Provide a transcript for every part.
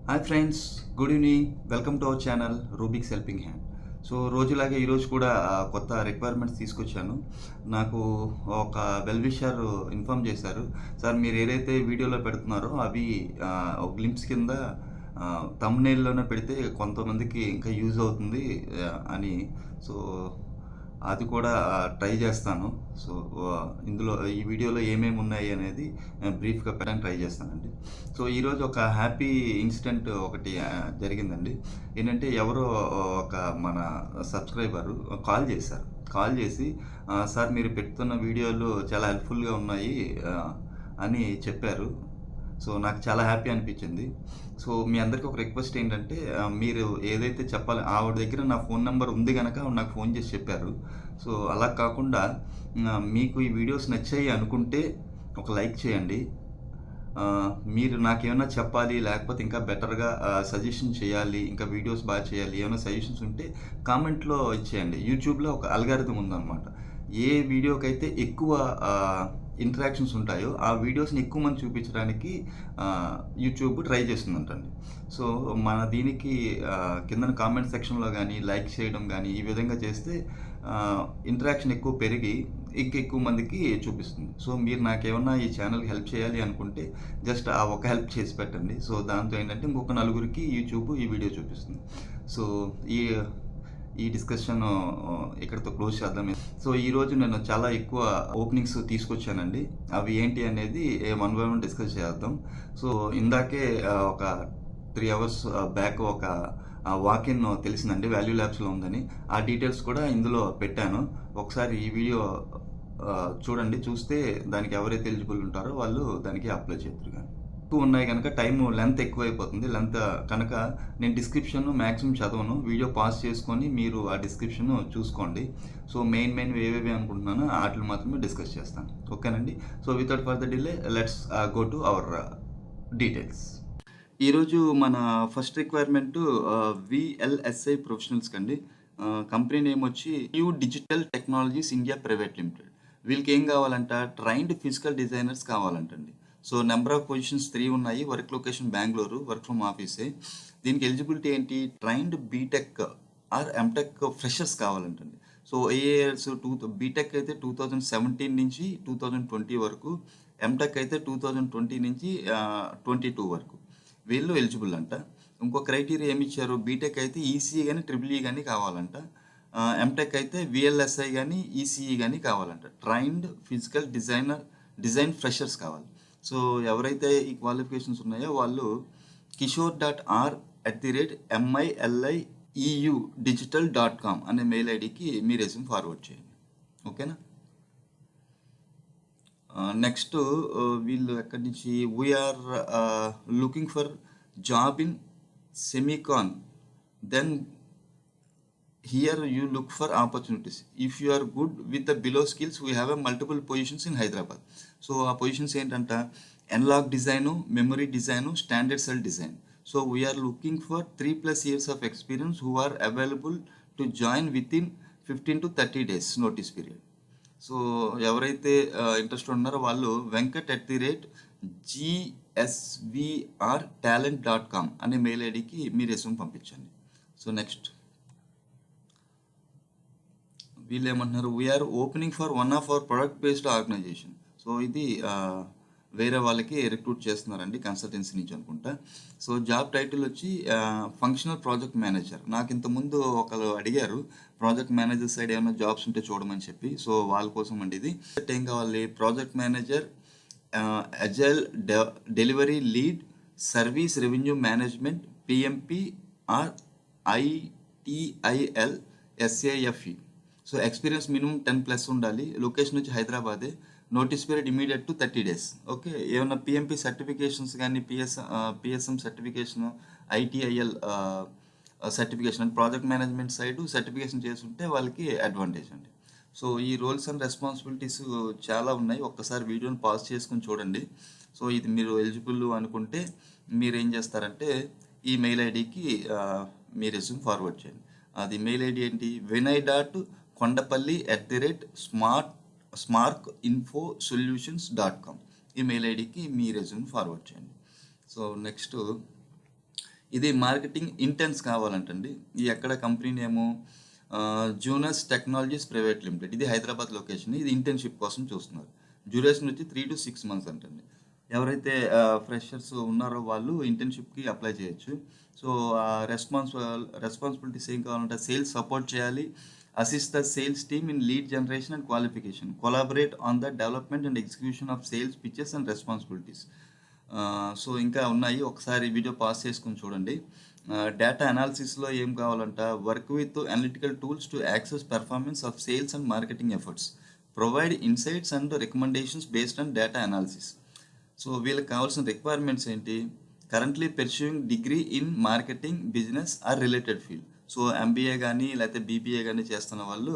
Hi friends, good evening. Welcome to our channel Rubik's helping hand. So రోజులాగే ఈరోజు కూడా కొత్త రిక్వైర్మెంట్స్ తీసుకొచ్చాను. నాకు ఒక వెల్ విషర్ ఇన్ఫామ్ చేశారు. సార్, మీరు ఏదైతే వీడియోలో పెడుతున్నారో అవి ఒక గ్లింప్స్ కింద థంబ్నెయిల్లోనే పెడితే కొంతమందికి ఇంకా యూజ్ అవుతుంది అని. సో అది కూడా ట్రై చేస్తాను. సో ఇందులో ఈ వీడియోలో ఏమేమి ఉన్నాయి అనేది బ్రీఫ్గా పెట్టడానికి ట్రై చేస్తానండి. సో ఈరోజు ఒక హ్యాపీ ఇన్సిడెంట్ ఒకటి జరిగిందండి. ఏంటంటే ఎవరో ఒక మన సబ్స్క్రైబరు కాల్ చేసి సార్, మీరు పెడుతున్న వీడియోలు చాలా హెల్ప్ఫుల్గా ఉన్నాయి అని చెప్పారు. సో నాకు చాలా హ్యాపీ అనిపించింది. సో మీ అందరికీ ఒక రిక్వెస్ట్ ఏంటంటే, మీరు ఏదైతే చెప్పాలి, ఆవిడ దగ్గర నా ఫోన్ నెంబర్ ఉంది కనుక ఆవిడ నాకు ఫోన్ చేసి చెప్పారు. సో అలా కాకుండా మీకు ఈ వీడియోస్ నచ్చాయి అనుకుంటే ఒక లైక్ చేయండి. మీరు నాకేమైనా చెప్పాలి, లేకపోతే ఇంకా బెటర్గా సజెషన్ చేయాలి, ఇంకా వీడియోస్ బాగా చేయాలి, ఏమైనా సజెషన్స్ ఉంటే కామెంట్లో ఇచ్చేయండి. యూట్యూబ్లో ఒక అల్గారిథం ఉందన్నమాట. ఏ వీడియోకైతే ఎక్కువ ఇంటరాక్షన్స్ ఉంటాయో ఆ వీడియోస్ని ఎక్కువ మంది చూపించడానికి యూట్యూబ్ ట్రై చేస్తుందంటండి. సో మన దీనికి కింద కామెంట్ సెక్షన్లో కానీ లైక్ చేయడం కానీ ఈ విధంగా చేస్తే ఇంటరాక్షన్ ఎక్కువ పెరిగి ఇంకెక్కువ మందికి చూపిస్తుంది. సో మీరు నాకేమన్నా ఈ ఛానల్కి హెల్ప్ చేయాలి అనుకుంటే జస్ట్ ఆ ఒక హెల్ప్ చేసి పెట్టండి. సో దాంతో ఏంటంటే ఇంకొక నలుగురికి యూట్యూబ్ ఈ వీడియో చూపిస్తుంది. సో ఈ డిస్కషన్ ఇక్కడితో క్లోజ్ చేద్దాం. సో ఈరోజు నేను చాలా ఎక్కువ ఓపెనింగ్స్ తీసుకొచ్చానండి. అవి ఏంటి అనేది వన్ బై వన్ డిస్కస్ చేద్దాం. సో ఇందాకే ఒక 3 hours బ్యాక్ ఒక వాకిన్ తెలిసిందండి, వాల్యూ ల్యాబ్స్లో ఉందని. ఆ డీటెయిల్స్ కూడా ఇందులో పెట్టాను. ఒకసారి ఈ వీడియో చూడండి. చూస్తే దానికి ఎవరైతే ఎలిజిబుల్ ఉంటారో వాళ్ళు దానికి అప్లై చేద్దరు. కానీ ఎక్కువ ఉన్నాయి కనుక లెంత్ ఎక్కువైపోతుంది. లెంత్ కనుక నేను డిస్క్రిప్షన్ మ్యాక్సిమం చదవను, వీడియో పాస్ చేసుకొని మీరు ఆ డిస్క్రిప్షన్ చూసుకోండి. సో మెయిన్ ఏవేవి అనుకుంటున్నానో వాటిని మాత్రమే డిస్కస్ చేస్తాను. ఓకేనండి. So without further delay let's go to our details. ఈరోజు మన ఫస్ట్ రిక్వైర్మెంట్ VLSI ప్రొఫెషనల్స్కి అండి. కంపెనీ నేమ్ వచ్చి new digital technologies India private limited. వీళ్ళకి ఏం కావాలంట, ట్రైన్డ్ ఫిజికల్ డిజైనర్స్ కావాలంటండి. సో నెంబర్ ఆఫ్ పొజిషన్స్ 3 ఉన్నాయి. Work location Bengaluru, work from ఆఫీసే. దీనికి ఎలిజిబిలిటీ ఏంటి, trained BTech or MTech freshers కావాలంటండి. సో ఏ ఇయర్స్, బీటెక్ అయితే 2017 నుంచి 2020 వరకు, ఎంటెక్ అయితే 2020 నుంచి 22 వరకు వీళ్ళు ఎలిజిబుల్ అంట. ఇంకో క్రైటీరియా ఏమి ఇచ్చారు, బీటెక్ అయితే ఈసీఈ కానీ ట్రిపుల్ ఈ కానీ కావాలంట. ఎంటెక్ అయితే VLSI కానీ ఈసీఈ కానీ కావాలంట. ట్రైన్డ్ ఫిజికల్ డిజైన్ ఫ్రెషర్స్ కావాలి. సో ఎవరైతే ఈ క్వాలిఫికేషన్స్ ఉన్నాయో వాళ్ళు kishore.r@millieu.digital.com అనే మెయిల్ ఐడికి మీ రెజ్యూమ్ ఫార్వర్డ్ చేయండి. ఓకేనా. నెక్స్ట్ వీళ్ళు ఎక్కడి నుంచి, we are looking for job in semicon, then here you look for opportunities. If you are good with the below skills, we have a multiple positions in Hyderabad. So ఆ positions ఏంటంట, analog design, memory design, standard cell design. So we are looking for 3+ years of experience who are available to join within 15 to 30 days notice period. So ఎవరైతే interest ఉన్నారో వాళ్ళు venkat@gsvrtalent.com అనే mail ఐడికి మీ resume పంపించండి. So next వీళ్ళు ఏమంటున్నారు, we are opening for one of our product based organization. So ఇది వేరే వాళ్ళకి రిక్రూట్ చేస్తున్నారండి, కన్సల్టెన్సీ నుంచి అనుకుంటా. సో జాబ్ టైటిల్ వచ్చి ఫంక్షనల్ ప్రాజెక్ట్ మేనేజర్. నాకు ఇంతకుముందు ఒకరు అడిగారు ప్రాజెక్ట్ మేనేజర్ సైడ్ ఏమైనా జాబ్స్ ఉంటే చూడమని చెప్పి. సో వాళ్ళ కోసం అండి ఇది. ఏం కావాలి, project manager, agile delivery lead, service revenue management, PMP or ITIL SAFE. So experience minimum 10+ ఉండాలి. లొకేషన్ వచ్చి హైదరాబాదే. Notice period immediate to 30 days. Okay. ఏమన్నా PMP సర్టిఫికేషన్స్ కానీ, PSM certification, ITIL certification, project management side certification చేస్తుంటే వాళ్ళకి advantage అండి. So ఈ roles and responsibilities చాలా ఉన్నాయి. ఒక్కసారి వీడియోని పాజ్ చేసుకుని చూడండి. సో ఇది మీరు ఎలిజిబుల్ అనుకుంటే మీరు ఏం చేస్తారంటే ఈ మెయిల్ ఐడికి మీ రెజ్యూమ్ ఫార్వర్డ్ చేయండి. అది మెయిల్ ఐడి ఏంటి, vinay.kondapalli@smarkinfosolutions.com. ఈ మెయిల్ ఐడికి మీ రెజ్యూమ్ ఫార్వర్డ్ చేయండి. సో నెక్స్ట్ ఇది మార్కెటింగ్ ఇంటెన్స్ కావాలంటండి. ఈ ఎక్కడ company name Junos technologies private limited. ఇది హైదరాబాద్ లొకేషన్. ఇది ఇంటర్న్‌షిప్ కోసం చూస్తున్నారు. డ్యూరేషన్ వచ్చి 3-6 మంత్స్ అంటండి. ఎవరైతే ఫ్రెషర్స్ ఉన్నారో వాళ్ళు ఇంటర్న్‌షిప్‌కి అప్లై చేయొచ్చు. సో, రెస్పాన్సిబిలిటీస్ ఏం కావాలంటే సేల్స్ సపోర్ట్ చేయాలి. Assist the sales team in lead generation and qualification. Collaborate on the development and execution of sales pitches and responsibilities. So, ఇంకా ఉన్నాయి. ఒకసారి వీడియో పాజ్ చేసుకొని చూడండి. డేటా అనాలిసిస్‌లో ఏం కావాలంట, work with analytical tools to access performance of sales and marketing efforts. Provide insights and recommendations based on data analysis. So, వీళ్ళకి కావాల్సిన రిక్వైర్మెంట్స్ ఏంటి? Currently pursuing degree in marketing, business or related field. So, MBA కానీ లేకపోతే BBA కానీ చేస్తున్న వాళ్ళు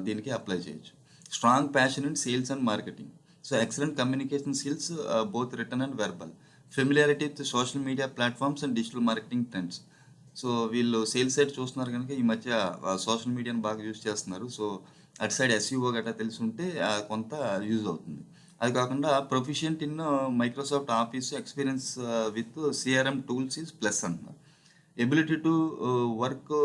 దీనికి apply చేయొచ్చు. Strong passion in sales and marketing. So, excellent communication skills both written and verbal. Familiarity with social media platforms and digital marketing trends. So, వీళ్ళు sales side చూస్తున్నారు కనుక ఈ మధ్య సోషల్ మీడియాని బాగా యూజ్ చేస్తున్నారు. సో, అటు సైడ్ ఎస్ఈఓ గట్రా తెలిసి ఉంటే కొంత యూజ్ అవుతుంది. అది కాకుండా proficient in Microsoft Office experience with CRM tools is plus అంటున్నారు. Ability to work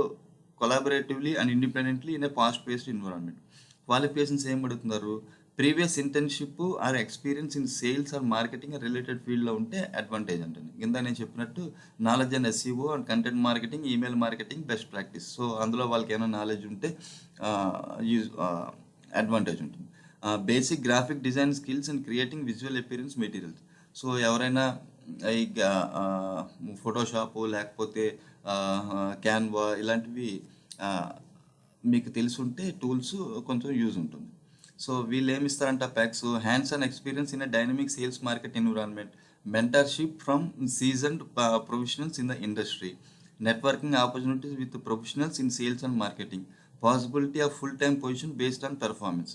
collaboratively and independently in a fast paced environment. Qualifications ఏం అడుగుతున్నారు? Previous internship or experience in sales or marketing related ఫీల్డ్లో ఉంటే advantage అంటుంది. కింద నేను చెప్పినట్టు knowledge and SEO and content marketing, email marketing best practice. So, అందులో వాళ్ళకి ఏమైనా నాలెడ్జ్ ఉంటే యూజ్ అడ్వాంటేజ్ ఉంటుంది. Basic graphic design skills and creating visual appearance materials. So, ఎవరైనా ఈ ఫోటోషాపు లేకపోతే క్యాన్వా ఇలాంటివి మీకు తెలుసుంటే టూల్స్ కొంచెం యూజ్ ఉంటుంది. సో, వీళ్ళు ఏమి ఇస్తారంట perks, hands on experience in a dynamic sales market environment, mentorship from seasoned professionals in the industry, networking opportunities with professionals in sales and marketing, possibility of full time position based on performance,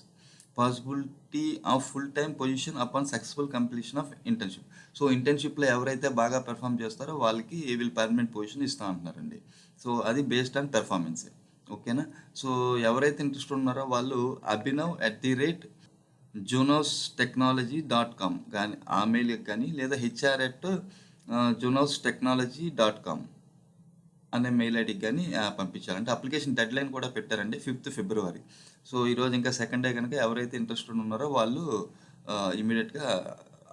possibility of full time position upon successful completion of internship. So, ఇంటర్న్షిప్లో ఎవరైతే బాగా perform చేస్తారో వాళ్ళకి వీళ్ళు permanent position ఇస్తా అంటున్నారండి. So, అది based on పెర్ఫార్మెన్సే. ఓకేనా? సో, ఎవరైతే ఇంట్రెస్ట్ ఉన్నారో వాళ్ళు abhinav@junosTechnology.com కానీ ఆ మెయిల్కి కానీ లేదా HR@junosTechnology.com అనే మెయిల్ ఐడికి కానీ పంపించాలంటే అప్లికేషన్ డెడ్ లైన్ కూడా పెట్టారండి 5th ఫిబ్రవరి. సో, ఈరోజు ఇంకా సెకండ్ డే కనుక ఎవరైతే ఇంట్రెస్టెడ్ ఉన్నారో వాళ్ళు ఇమీడియట్గా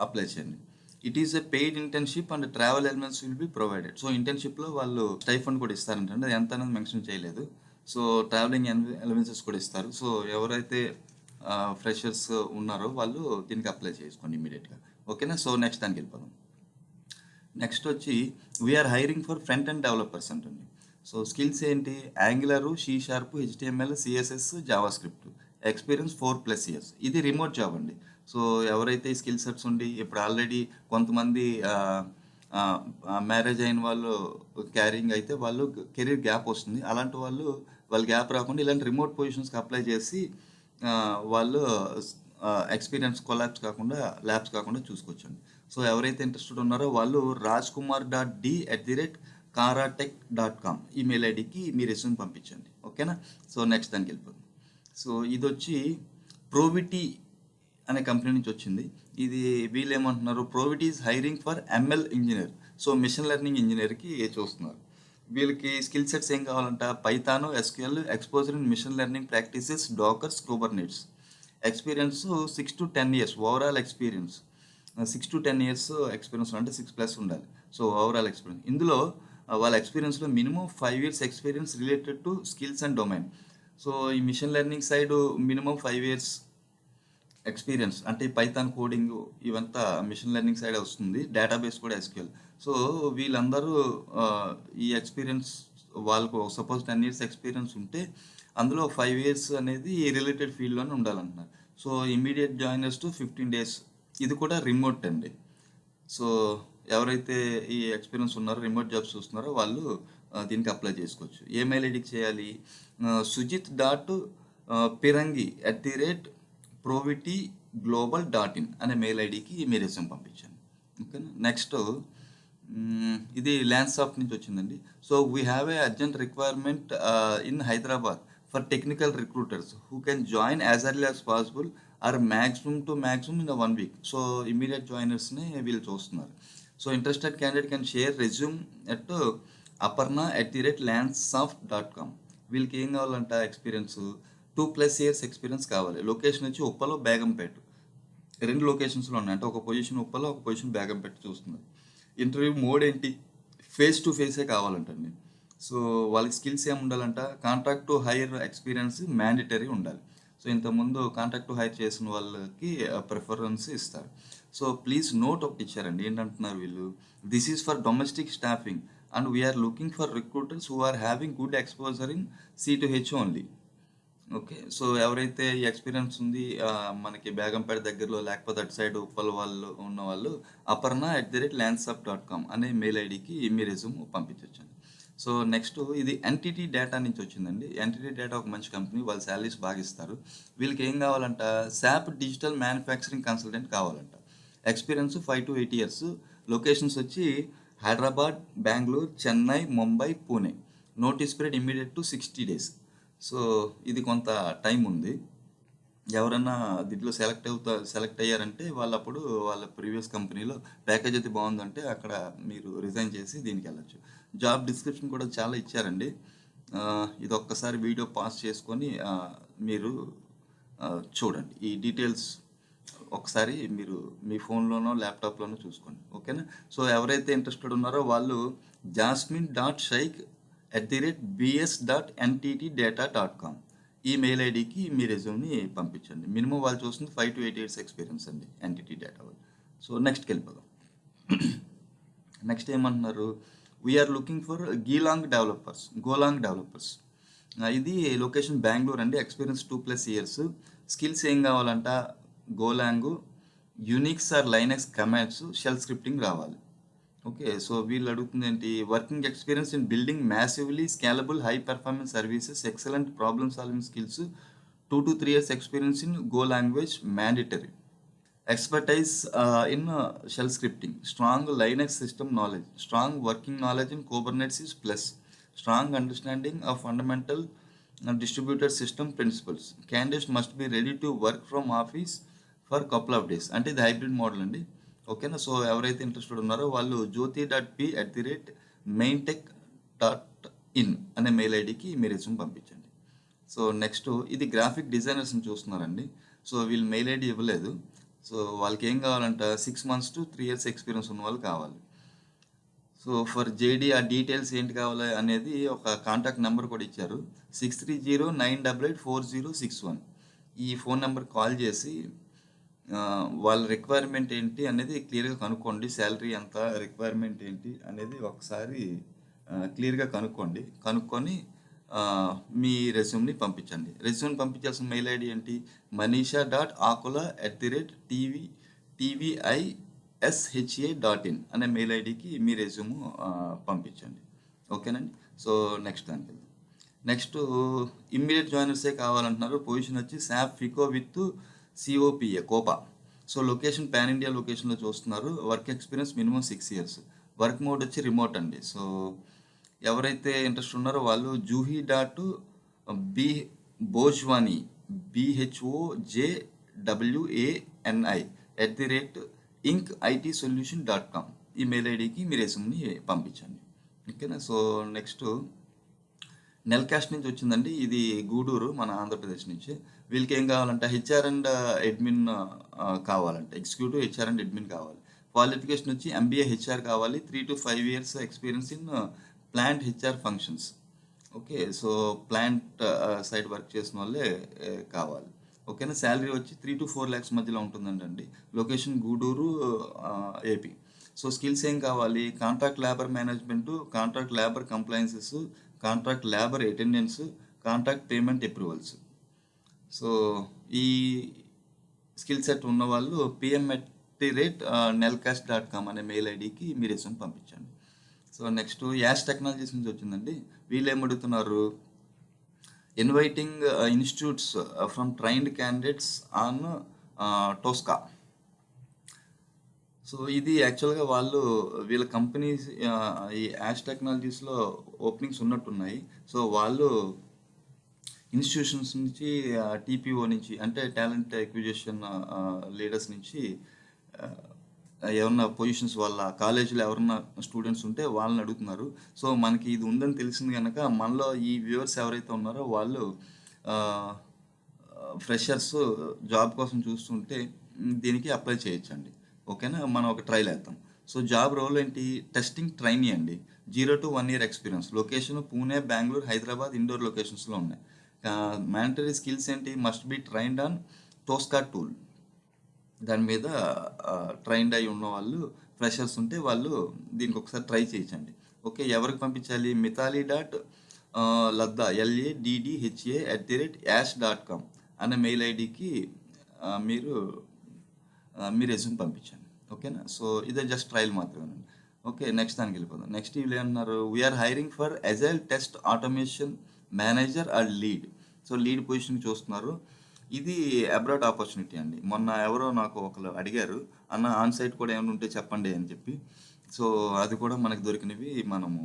అప్లై చేయండి. It is a paid internship and travel elements will be provided. So, ఇంటర్న్షిప్లో వాళ్ళు స్టైఫండ్ కూడా ఇస్తారంటే అది ఎంత అనేది మెన్షన్ చేయలేదు. సో, ట్రావెలింగ్ ఎలివెన్సెస్ కూడా ఇస్తారు. సో, ఎవరైతే ఫ్రెషర్స్ ఉన్నారో వాళ్ళు దీనికి అప్లై చేసుకోండి ఇమీడియట్గా. ఓకేనా? సో, నెక్స్ట్ దానికి వెళ్ళిపోదాం. నెక్స్ట్ వచ్చి we are hiring for front end developers అంటుంది. సో, స్కిల్స్ ఏంటి? Angular, C#, HTML, CSS, JavaScript. Experience 4+ years. ఇది రిమోట్ జాబ్ అండి. సో, ఎవరైతే ఈ స్కిల్ సెట్స్ ఉండి ఇప్పుడు ఆల్రెడీ కొంతమంది మ్యారేజ్ అయిన వాళ్ళు క్యారింగ్ అయితే వాళ్ళు కెరీర్ గ్యాప్ వస్తుంది. అలాంటి వాళ్ళు గ్యాప్ రాకుండా ఇలాంటి రిమోట్ పొజిషన్స్కి అప్లై చేసి వాళ్ళు ఎక్స్పీరియన్స్ ల్యాబ్స్ కాకుండా చూసుకోవచ్చండి. సో, ఎవరైతే ఇంట్రెస్టెడ్ ఉన్నారో వాళ్ళు rajkumar.d@karatech.com ఈమెయిల్ ఐడికి మీ రెస్యూమ్ పంపించండి. ఓకేనా? సో, నెక్స్ట్ దానికి వెళ్ళిపోతుంది. సో, ఇది వచ్చి ప్రోవిటీ అనే కంపెనీ నుంచి వచ్చింది. ఇది వీళ్ళు ఏమంటున్నారు, Provity is hiring for ML engineer. So, machine learning ఇంజనీర్కి చూస్తున్నారు. వీళ్ళకి స్కిల్ సెట్స్ ఏం కావాలంట, Python, SQL, exposure in machine learning practices, dockers, kubernetes. Experience 6 to 10 years overall experience. 6 to 10 years experience అంటే 6+ ఉండాలి. సో, ఓవరాల్ ఎక్స్పీరియన్స్ ఇందులో వాళ్ళ ఎక్స్పీరియన్స్లో minimum 5 years experience related to skills and domain. So, ఈ machine learning side minimum 5 years experience అంటే Python coding ఇవంతా machine learning side వస్తుంది. Database కూడా SQL. సో, వీళ్ళందరూ ఈ ఎక్స్పీరియన్స్ వాళ్ళకు సపోజ్ 10 years ఎక్స్పీరియన్స్ ఉంటే అందులో 5 years అనేది రిలేటెడ్ ఫీల్డ్లోనే ఉండాలంటున్నారు. So, immediate joiners to 15 days. ఇది కూడా రిమోట్ అండి. సో, ఎవరైతే ఈ ఎక్స్పీరియన్స్ ఉన్నారో రిమోట్ జాబ్స్ చూస్తున్నారో వాళ్ళు దీనికి అప్లై చేసుకోవచ్చు. ఏ మెయిల్ ఐడికి చేయాలి? sujit.pirangi@provitiglobal.in అనే మెయిల్ ఐడికి మీ రెస్యూమ్ పంపించండి. ఓకేనా? నెక్స్ట్ ఇది ల్యాన్సాఫ్ట్ నుంచి వచ్చిందండి. So, we have a urgent requirement in Hyderabad for technical recruiters who can join as early as possible or maximum in 1 week. So, immediate జాయినర్స్ని వీళ్ళు చూస్తున్నారు. So interested candidate can share resume at aparna@lansoft.com. వీళ్ళకి ఏం కావాలంట experience 2+ years experience కావాలి. Location వచ్చి ఉప్పలో బేగంపేట, 2 లొకేషన్స్లో ఉన్నాయి. అంటే ఒక పొజిషన్ ఉప్పలో, ఒక పొజిషన్ బేగంపేట చూస్తున్నారు. ఇంటర్వ్యూ మోడ్ ఏంటి, ఫేస్ టు ఫేసే కావాలంటండి. సో వాళ్ళకి స్కిల్స్ ఏమి ఉండాలంట, contract to hire experience mandatory ఉండాలి. సో ఇంతకుముందు కాంట్రాక్ట్ టు హైర్ చేసిన వాళ్ళకి ప్రిఫరెన్స్ ఇస్తారు. సో ప్లీజ్ నోట్ ఒకటి ఇచ్చారండి, ఏంటంటున్నారు వీళ్ళు, this is for domestic staffing and we are looking for recruiters who are having good exposure in C2H only. Okay, so ఎవరైతే ఈ ఎక్స్పీరియన్స్ ఉంది మనకి బేగంపేట దగ్గరలో, లేకపోతే అటు సైడ్ ఉప్పల్ వాళ్ళు ఉన్న వాళ్ళు aparna@lansoft.com అనే మెయిల్ ఐడికి మీ రెజ్యూమ్ పంపించవచ్చండి. సో నెక్స్ట్ ఇది ఎన్టీటీ డేటా నుంచి వచ్చిందండి. ఎన్టీటీ డేటా ఒక మంచి కంపెనీ, వాళ్ళు శాలరీస్ బాగా ఇస్తారు. వీళ్ళకి ఏం కావాలంట, SAP డిజిటల్ మ్యానుఫ్యాక్చరింగ్ కన్సల్టెంట్ కావాలంట. Experience 5 to 8 years. లొకేషన్స్ వచ్చి Hyderabad, Bengaluru, Chennai, Mumbai, Pune. Notice period immediate to 60 days. So ఇది కొంత టైం ఉంది. ఎవరన్నా దీంట్లో సెలెక్ట్ అయ్యారంటే వాళ్ళు అప్పుడు వాళ్ళ ప్రీవియస్ కంపెనీలో ప్యాకేజ్ అయితే బాగుందంటే అక్కడ మీరు రిజైన్ చేసి దీనికి వెళ్ళచ్చు. జాబ్ డిస్క్రిప్షన్ కూడా చాలా ఇచ్చారండి. ఇది ఒక్కసారి వీడియో పాస్ చేసుకొని మీరు చూడండి. ఈ డీటెయిల్స్ ఒకసారి మీరు మీ ఫోన్లోనో ల్యాప్టాప్లోనో చూసుకోండి. ఓకేనా. సో ఎవరైతే ఇంట్రెస్టెడ్ ఉన్నారో వాళ్ళు jasmine.shaikh@bs.nttdata.com ఈ మెయిల్ ఐడికి మీ రెజ్యూమ్ని పంపించండి. మినిమం వాళ్ళు చూస్తుంది 5 to 8 years ఎక్స్పీరియన్స్ అండి ఎన్టీటీ డేటా వాళ్ళు. సో నెక్స్ట్కి వెళ్ళిపోదాం. నెక్స్ట్ ఏమంటున్నారు, we are looking for Golang developers. ఇది లొకేషన్ బెంగళూరు అండి. Experience 2+ years. స్కిల్స్ ఏం కావాలంట, Golang, Unix or Linux commands, shell scripting రావాలి. ఓకే, సో వీళ్ళు అడుగుతుంది ఏంటి, working experience in building massively scalable high performance services, excellent problem solving skills, 2 to 3 years experience in Go language mandatory, expertise in shell scripting, strong Linux system knowledge, strong working knowledge in Kubernetes is plus, strong understanding of fundamental distributed system principles. Candidates must be ready to work from office for couple of days. అంటే ఇది hybrid model అండి. ఓకేనా. So ఎవరైతే interested ఉన్నారో వాళ్ళు jyoti.p@maintech.in అనే mail ఐడికి మీ రెజ్యూమ్ పంపించండి. సో నెక్స్ట్ ఇది గ్రాఫిక్ డిజైనర్స్ని చూస్తున్నారండి. సో వీళ్ళు మెయిల్ ఐడి ఇవ్వలేదు. సో వాళ్ళకి ఏం కావాలంట, 6 months to 3 years ఎక్స్పీరియన్స్ ఉన్న వాళ్ళు కావాలి. సో ఫర్ జేడీ ఆ డీటెయిల్స్ ఏంటి కావాలి అనేది ఒక కాంటాక్ట్ నెంబర్ కూడా ఇచ్చారు, 6309884061. ఈ ఫోన్ నెంబర్ కాల్ చేసి వాళ్ళ రిక్వైర్మెంట్ ఏంటి అనేది క్లియర్గా కనుక్కోండి. శాలరీ ఎంత, రిక్వైర్మెంట్ ఏంటి అనేది ఒకసారి క్లియర్గా కనుక్కొని మీ రెజ్యూమ్ని పంపించండి. రెజ్యూమ్ పంపించాల్సిన మెయిల్ ఐడి ఏంటి, manisha.akula@tvishA.in అనే మెయిల్ ఐడికి మీ రెజ్యూమ్ పంపించండి. ఓకేనండి. సో నెక్స్ట్ దానికి నెక్స్ట్ ఇమ్మీడియట్ జాయినర్సే కావాలంటున్నారు. పొజిషన్ వచ్చి SAP FICO with Copa. So location pan India లొకేషన్లో చూస్తున్నారు. Work experience minimum 6 years. Work mode వచ్చి రిమోట్ అండి. సో ఎవరైతే ఇంట్రెస్ట్ ఉన్నారో వాళ్ళు juhi.bhojwani BHOJWANI @inc-it-solution.com ఈ మెయిల్ ఐడికి మీ రెజ్యూమ్ని పంపించండి. ఓకేనా. సో నెక్స్ట్ నెల్కాస్ట్ నుంచి వచ్చిందండి. ఇది గూడూరు, మన ఆంధ్రప్రదేశ్ నుంచి. వీళ్ళకి ఏం కావాలంటే HR అండ్ అడ్మిన్ కావాలంట. ఎగ్జిక్యూటివ్ HR అండ్ అడ్మిన్ కావాలి. క్వాలిఫికేషన్ వచ్చి MBA HR కావాలి. 3 to 5 years experience in plant HR functions. Okay, so plant side work చేసిన వాళ్ళే కావాలి. ఓకేనా. శాలరీ వచ్చి 3 to 4 lakhs మధ్యలో ఉంటుందండి. Location Gudur, AP. So skills ఏం కావాలి, contract labour management, contract labour compliances, contract labour attendance, contract payment approvals. So ఈ స్కిల్ సెట్ ఉన్న వాళ్ళు pm@nelcast.com అనే మెయిల్ ఐడికి మీ రెజ్యూమ్ పంపించండి. సో నెక్స్ట్ యాష్ టెక్నాలజీస్ నుంచి వచ్చిందండి. వీళ్ళు ఏమడుగుతున్నారు, inviting institutes from trained candidates on Tosca. So ఇది యాక్చువల్గా వీళ్ళ కంపెనీస్ ఈ యాష్ టెక్నాలజీస్లో ఓపెనింగ్స్ ఉన్నట్టున్నాయి. సో వాళ్ళు ఇన్స్టిట్యూషన్స్ నుంచి, TPO నుంచి, అంటే టాలెంట్ అక్విజిషన్ లీడర్స్ నుంచి ఏమన్నా పొజిషన్స్ వాళ్ళ కాలేజీలో ఎవరన్నా స్టూడెంట్స్ ఉంటే వాళ్ళని అడుగుతున్నారు. సో మనకి ఇది ఉందని తెలిసింది కనుక మనలో ఈ వ్యూవర్స్ ఎవరైతే ఉన్నారో వాళ్ళు ఫ్రెషర్స్ జాబ్ కోసం చూస్తుంటే దీనికి అప్లై చేయొచ్చండి. ఓకేనా, మనం ఒక ట్రైల్ వేద్దాం. సో జాబ్ రోల్ ఏంటి, టెస్టింగ్ ట్రైనీ అండి. 0 to 1 year experience. Location Pune, Bengaluru, Hyderabad Indore లొకేషన్స్లో ఉన్నాయి. మ్యాండటరీ స్కిల్స్ ఏంటి, must be trained on Tosca tool. దాని మీద ట్రైన్డ్ అయి ఉన్న వాళ్ళు ఫ్రెషర్స్ ఉంటే వాళ్ళు దీనికి ఒకసారి ట్రై చేయించండి. ఓకే, ఎవరికి పంపించాలి, mitali.ladda LADDHA@yash.com అనే మెయిల్ ఐడికి మీరు మీ రెజ్యూమ్ పంపించండి. ఓకేనా, సో ఇదే జస్ట్ ట్రయల్ మాత్రమే. ఓకే, నెక్స్ట్ దానికి వెళ్ళిపోదాం. నెక్స్ట్ వీళ్ళు ఏమన్నారు, we are hiring for agile test automation manager and lead. So lead position చూస్తున్నారు. ఇది అబ్రాడ్ ఆపర్చునిటీ అండి. మొన్న ఎవరో నాకు ఒకరు అడిగారు, అన్న ఆన్ సైట్ కూడా ఏమైనా ఉంటే చెప్పండి అని చెప్పి. సో అది కూడా మనకు దొరికినవి మనము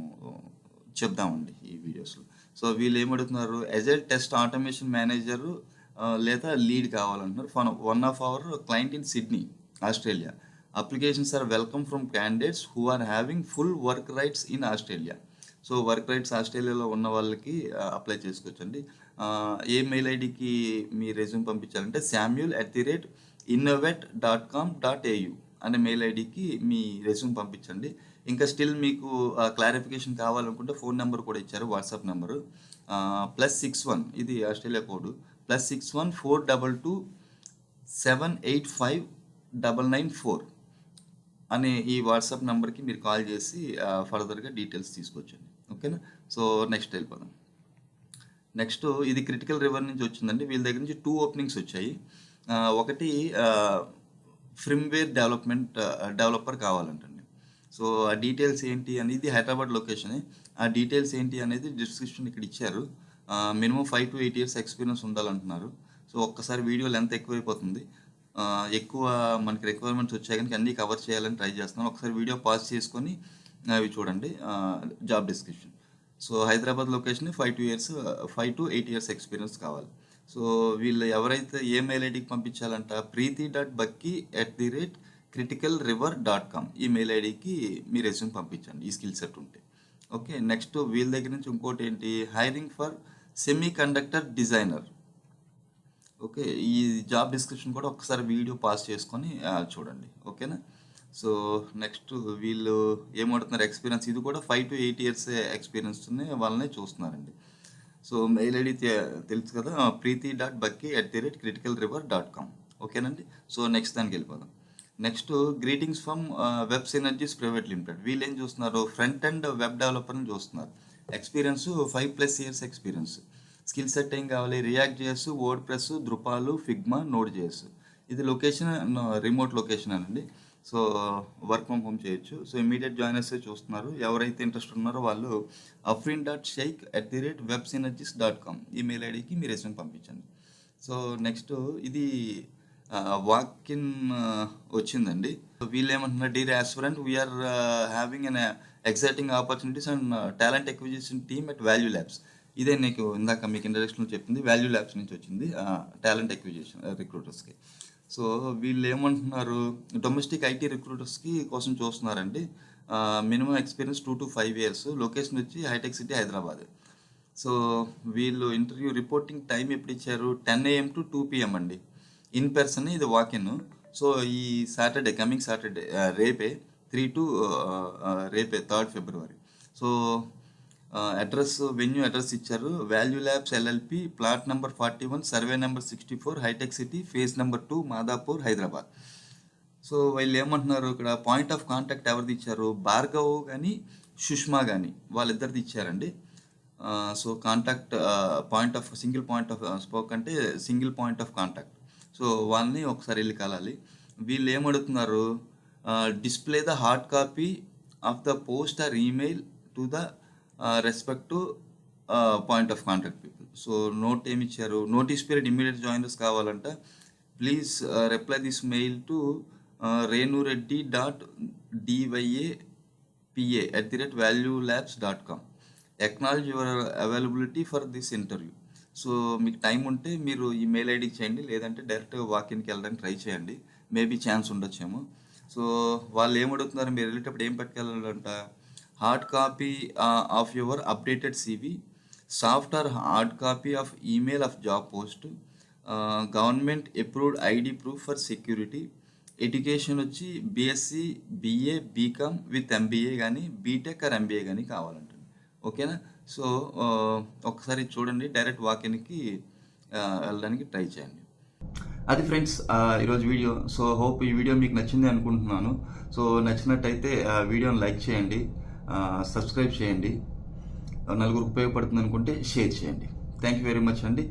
చెప్దామండి ఈ వీడియోస్లో. సో వీళ్ళు ఏమడుగుతున్నారు, అజైల్ టెస్ట్ ఆటోమేషన్ మేనేజర్ లేదా లీడ్ కావాలంటున్నారు. One of our client in Sydney, Australia. Applications are welcome from candidates who are having full work rights in Australia. So work rights ఆస్ట్రేలియాలో ఉన్న వాళ్ళకి అప్లై చేసుకోవచ్చండి. ఏ మెయిల్ ఐడికి మీ రెజ్యూమ్ పంపించాలంటే samuel@innovate.com.au అనే మెయిల్ ఐడికి మీ రెజ్యూమ్ పంపించండి. ఇంకా స్టిల్ మీకు క్లారిఫికేషన్ కావాలనుకుంటే ఫోన్ నెంబర్ కూడా ఇచ్చారు, వాట్సాప్ నెంబరు. +61 ఇది ఆస్ట్రేలియా కోడ్, +61 422 785 994 అనే ఈ వాట్సాప్ నెంబర్కి మీరు కాల్ చేసి ఫర్దర్గా డీటెయిల్స్ తీసుకొచ్చండి. ఓకేనా, సో నెక్స్ట్ వెళ్ళిపోదాం. నెక్స్ట్ ఇది క్రిటికల్ రివర్ నుంచి వచ్చిందండి. వీళ్ళ దగ్గర నుంచి 2 ఓపెనింగ్స్ వచ్చాయి. ఒకటి ఫ్రిమ్వేర్ డెవలపర్ కావాలంటండి. సో ఆ డీటెయిల్స్ ఏంటి అనేది, హైదరాబాద్ లొకేషనే. ఆ డీటెయిల్స్ ఏంటి అనేది డిస్క్రిప్షన్ ఇక్కడ ఇచ్చారు. మినిమం 5 to 8 years ఎక్స్పీరియన్స్ ఉండాలంటున్నారు. సో ఒక్కసారి వీడియో లెంత్ ఎక్కువైపోతుంది. ఎక్కువ మనకి రిక్వైర్మెంట్స్ వచ్చాయి కనుక అన్నీ కవర్ చేయాలని ట్రై చేస్తున్నాను. ఒకసారి వీడియో పాజ్ చేసుకొని అవి చూడండి, job description. So Hyderabad location 5 to 8 years experience కావాలి. సో వీళ్ళు ఎవరైతే ఏ మెయిల్ ఐడికి పంపించాలంట, preeti.bakki@criticalriver.com ఈ మెయిల్ ఐడికి మీ రెజ్యూమ్ పంపించండి ఈ స్కిల్ సెట్ ఉంటే. ఓకే, నెక్స్ట్ వీళ్ళ దగ్గర నుంచి ఇంకోటి ఏంటి, hiring for semi conductor designer. Okay, ఈ జాబ్ డిస్క్రిప్షన్ కూడా ఒకసారి వీడియో పాస్ చేసుకొని చూడండి. ఓకేనా, సో నెక్స్ట్ వీళ్ళు ఏమడుతున్నారు, ఎక్స్పీరియన్స్. ఇది కూడా 5 to 8 years ఎక్స్పీరియన్స్ వాళ్ళనే చూస్తున్నారండి. సో మెయిల్ ఐడి తెలుసు కదా, preeti.bakki@criticalriver.com. ఓకేనండి, సో నెక్స్ట్ దానికి వెళ్ళిపోదాం. Next greetings from web synergies private limited. వీళ్ళు ఏం చూస్తున్నారు, ఫ్రంట్ అండ్ వెబ్ డెవలపర్ని చూస్తున్నారు. Experience 5+ years experience. Skill set ఏం కావాలి, React JS, WordPress, Drupal, Figma, Node JS. ఇది లొకేషన్ రిమోట్ లొకేషన్ అండి. సో వర్క్ ఫ్రమ్ హోమ్ చేయొచ్చు. సో ఇమీడియట్ జాయినర్స్ చూస్తున్నారు. ఎవరైతే ఇంట్రెస్ట్ ఉన్నారో వాళ్ళు afrin.sheikh@websynergies.com ఈ మెయిల్ ఐడికి మీ రెజ్యూమ్ పంపించండి. సో నెక్స్ట్ ఇది వాక్ ఇన్ వచ్చిందండి. వీళ్ళు ఏమంటున్నారు, dear aspirant, we are having an exciting opportunities and talent acquisition team at ValueLabs. ఇదే నీకు ఇందాక మీకు ఇంట్రడక్షన్లో చెప్పింది, వాల్యూ ల్యాబ్స్ నుంచి వచ్చింది, టాలెంట్ ఎక్విజిషన్ రిక్రూటర్స్కి. సో వీళ్ళు ఏమంటున్నారు, డొమెస్టిక్ ఐటీ రిక్రూటర్స్కి కోసం చూస్తున్నారండి. Minimum experience 2 to 5 years. Location వచ్చి హైటెక్ సిటీ, హైదరాబాద్. సో వీళ్ళు ఇంటర్వ్యూ రిపోర్టింగ్ టైం ఎప్పుడు ఇచ్చారు, 10 AM to 2 PM అండి. ఇన్ పర్సన్ ఇది వాకిన్. సో ఈ సాటర్డే, కమింగ్ సాటర్డే, రేపే 3rd February. So address, venue address ఇచ్చారు, value labs LLP, plot number 41, survey number 64, హైటెక్ City, phase number 2, Madhapur, Hyderabad. So వీళ్ళు ఏమంటున్నారు, ఇక్కడ పాయింట్ ఆఫ్ కాంటాక్ట్ ఎవరిది ఇచ్చారు, భార్గవ్ కానీ సుష్మా కానీ వాళ్ళిద్దరిది ఇచ్చారండి. So contact single point of SPOC అంటే single point of contact. So వాళ్ళని ఒకసారి వెళ్ళి కలాలి. వీళ్ళు ఏమడుగుతున్నారు, display the hard copy of the post or email to the respective point of contact people. So note ఏమి ఇచ్చారు, నోటీస్ పీరియడ్ ఇమ్మీడియట్ జాయినర్స్ కావాలంట. Please reply this mail to renureddy.dyapa@valuelabs.com. Acknowledge your availability for this interview. So మీకు time ఉంటే మీరు ఈ mail ఐడికి చేయండి, లేదంటే డైరెక్ట్ వాకిన్కి వెళ్ళడానికి ట్రై చేయండి. మేబీ ఛాన్స్ ఉండొచ్చేమో. సో వాళ్ళు ఏమడుగుతున్నారు, మీరు వెళ్ళేటప్పుడు ఏం పట్టుకెళ్ళాలంట, hard copy of your updated CV, soft or hard copy of email of job post, government approved ID proof for security, education వచ్చి BSc, BA, BCom with MBA కానీ BTech or MBA కానీ కావాలంటండి. ఓకేనా? సో ఒకసారి చూడండి, direct వాకిన్కి వెళ్ళడానికి try చేయండి. అది ఫ్రెండ్స్ ఈరోజు వీడియో. సో హోప్ ఈ వీడియో మీకు నచ్చింది అనుకుంటున్నాను. సో నచ్చినట్టయితే వీడియోని లైక్ చేయండి, సబ్స్క్రైబ్ చేయండి, నలుగురికి ఉపయోగపడుతుంది అనుకుంటే షేర్ చేయండి. థ్యాంక్ యూ వెరీ మచ్ అండి.